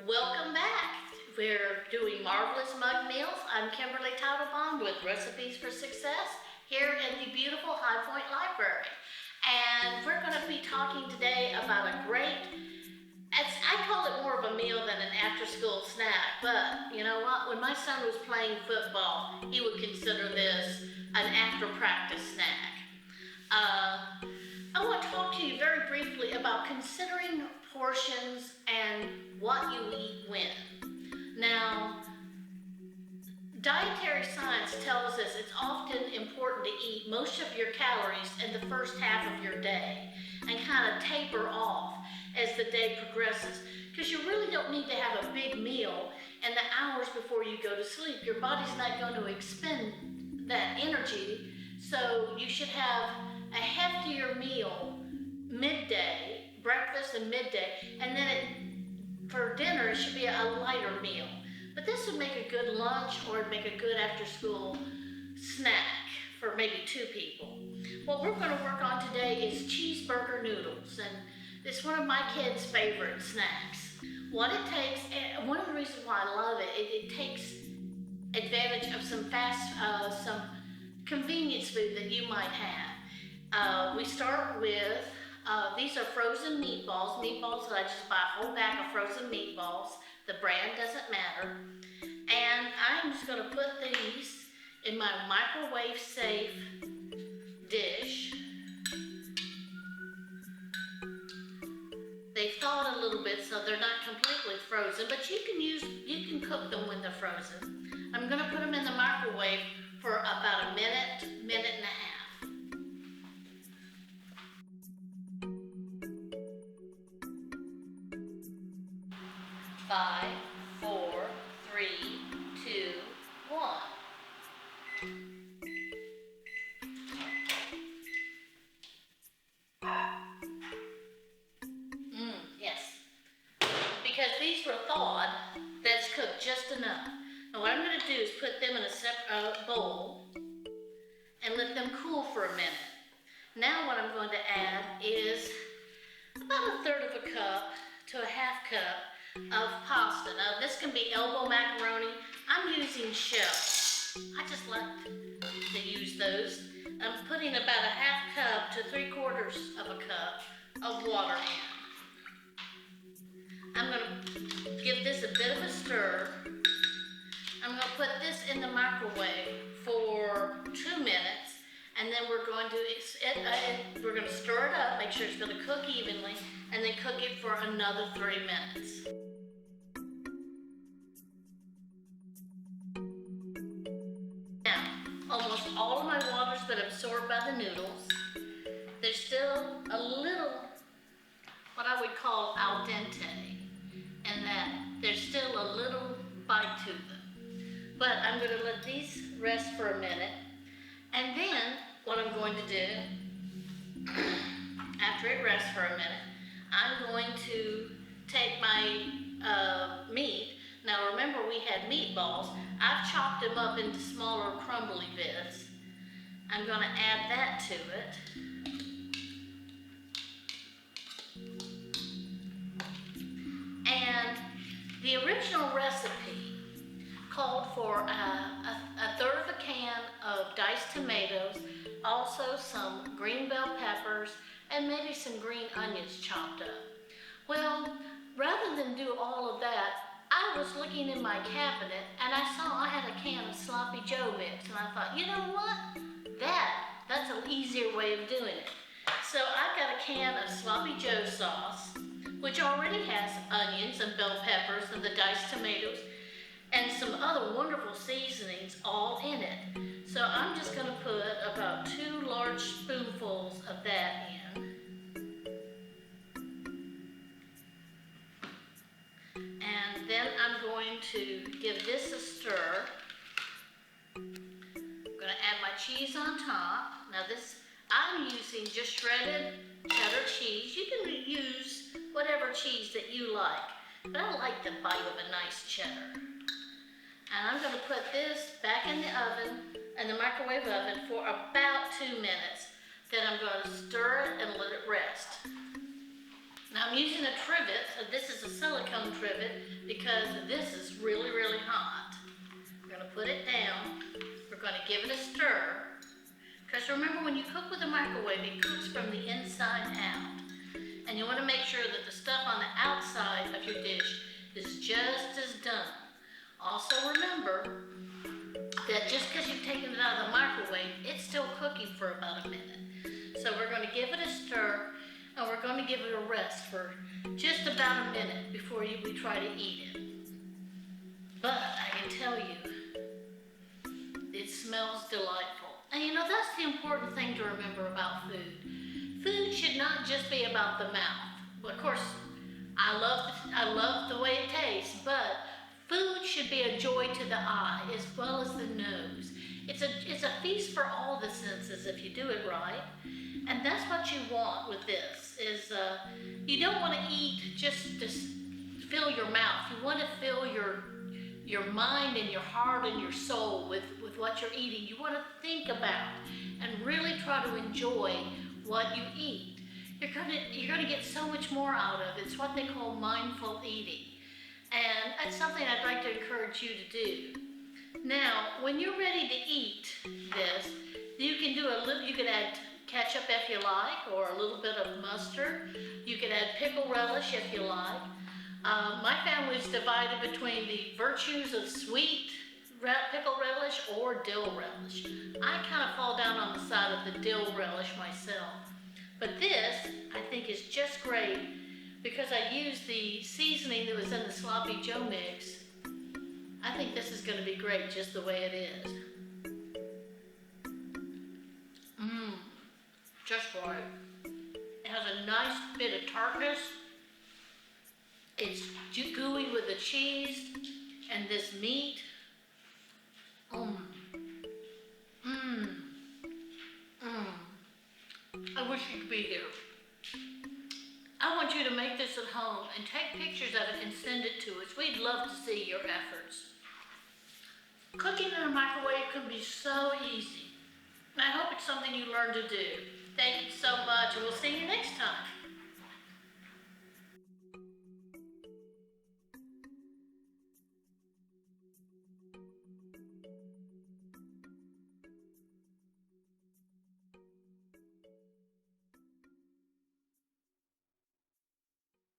Welcome back. We're doing Marvelous Mug Meals. I'm Kimberly Teitelbaum with Recipes for Success here in the beautiful High Point Library. And we're going to be talking today about a great, I call it more of a meal than an after-school snack, but you know what? When my son was playing football, he would consider this an after-practice snack. I want to talk to you very briefly about considering portions and what you eat when. Now, dietary science tells us it's often important to eat most of your calories in the first half of your day and kind of taper off as the day progresses, because you really don't need to have a big meal in the hours before you go to sleep. Your body's not going to expend that energy, so you should have a heftier meal midday, breakfast and midday, and then for dinner it should be a lighter meal. But this would make a good lunch, or it'd make a good after-school snack for maybe 2 people. What we're going to work on today is cheeseburger noodles, and it's one of my kids' favorite snacks. What it takes, and one of the reasons why I love it, it takes advantage of some some convenience food that you might have. We start with, these are frozen meatballs that I just buy a whole bag of frozen meatballs. The brand doesn't matter. And I'm just going to put these in my microwave safe dish. They thawed a little bit, so they're not completely frozen, but you can cook them when they're frozen. I'm going to put them in the microwave for about a minute and a half. 5, 4, 3, 2, 1. Yes. Because these were thawed, that's cooked just enough. Now what I'm going to do is put them in a separate bowl and let them cool for a minute. Now what I'm going to add is about 1/3 of a cup to a 1/2 cup of pasta. Now this can be elbow macaroni. I'm using shells. I just like to use those. I'm putting about a 1/2 cup to 3/4 of a cup of water in. I'm going to give this a bit of a stir. I'm going to put this in the microwave for 2 minutes, and then we're going to stir it up, make sure it's going to cook evenly, and then cook it for another 3 minutes. Now, almost all of my water's been absorbed by the noodles. There's still a little, what I would call al dente, and that there's still a little bite to them. But I'm going to let these rest for a minute, and then what I'm going to do, after it rests for a minute, I'm going to take my meat. Now remember, we had meatballs. I've chopped them up into smaller crumbly bits. I'm going to add that to it. And the original recipe called for a 1/3 of a can of diced tomatoes, also some green bell peppers, and maybe some green onions chopped up. Well, rather than do all of that, I was looking in my cabinet and I saw I had a can of Sloppy Joe mix, and I thought, you know what? That's an easier way of doing it. So I've got a can of Sloppy Joe sauce, which already has onions and bell peppers and the diced tomatoes and some other wonderful seasonings all in it. So I'm just going to put about 2 large spoonfuls of that in. And then I'm going to give this a stir. I'm going to add my cheese on top. Now I'm using just shredded cheddar cheese. You can use whatever cheese that you like, but I like the bite of a nice cheddar. And I'm going to put this back in the oven, in the microwave oven, for about 2 minutes. Then I'm going to stir it and let it rest. Now I'm using a trivet. This is a silicone trivet because this is really, really hot. We're gonna put it down. We're gonna give it a stir. Because remember, when you cook with a microwave, it cooks from the inside out. And you wanna make sure that the stuff on the outside of your dish is just as done. Also remember that just because you've taken it out of the microwave, it's still cooking for about a minute. So we're gonna give it a stir, and we're going to give it a rest for just about a minute before we try to eat it. But I can tell you, it smells delightful. And you know, that's the important thing to remember about food. Food should not just be about the mouth. Well, of course, I love the way it tastes, but food should be a joy to the eye as well as the nose. It's a feast for all the senses if you do it right. And that's what you want with this, is you don't want to eat just to fill your mouth. You want to fill your mind and your heart and your soul with what you're eating. You want to think about and really try to enjoy what you eat. You're gonna get so much more out of it. It's what they call mindful eating. And that's something I'd like to encourage you to do. Now, when you're ready to eat this, you can add ketchup if you like, or a little bit of mustard. You can add pickle relish if you like. My family's divided between the virtues of sweet pickle relish or dill relish. I kind of fall down on the side of the dill relish myself. But this, I think, is just great because I used the seasoning that was in the Sloppy Joe mix. I think this is going to be great just the way it is. Just right. It has a nice bit of tartness. It's gooey with the cheese and this meat. I wish you could be here. I want you to make this at home and take pictures of it and send it to us. We'd love to see your efforts. Cooking in a microwave can be so easy. And I hope it's something you learn to do. Thank you so much, and we'll see you next time.